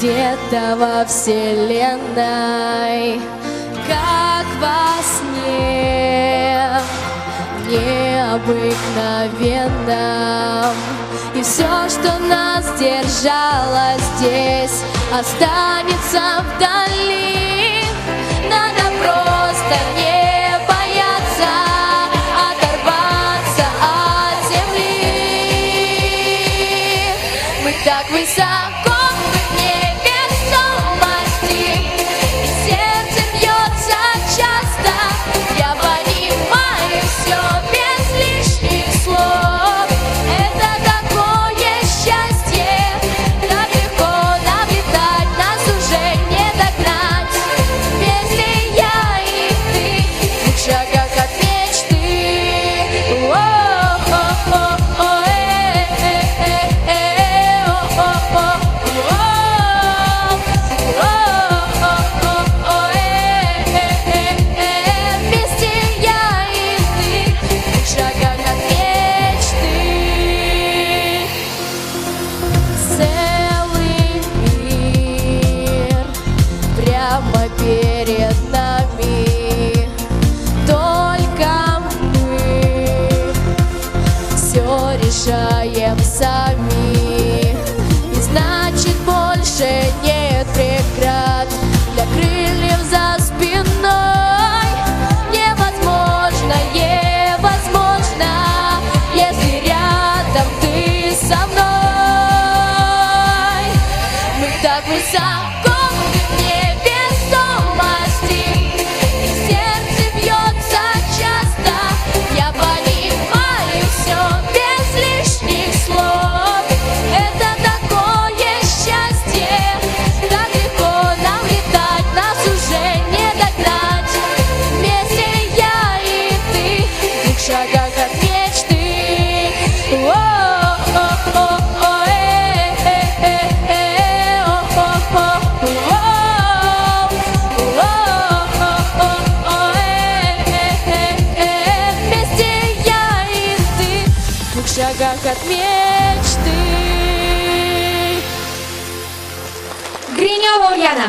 где-то во вселенной, как во сне, необыкновенном. И все, что нас держало здесь, останется вдали. Надо просто не бояться оторваться от земли. Мы так высоко в невесомости, и сердце бьется часто. Я понимаю все без лишних слов. Это такое счастье, так легко нам летать, нас уже не догнать. Вместе я и ты, в шагах от мечты. Вместе я и ты, в шагах от мечты. Целый мир прямо перед нами, только мы все решаем сами. И значит больше нет преград для крыльев за спиной. Невозможно, невозможно, если рядом ты со мной. Мы так высоко в невесомости, и сердце бьется часто. Я понимаю все без лишних слов. Это такое счастье, так легко нам летать, нас уже не догнать. Вместе я и ты, в шагах от мечты. Вместе я и ты, в шагах от мечты. Гринева Ульяна.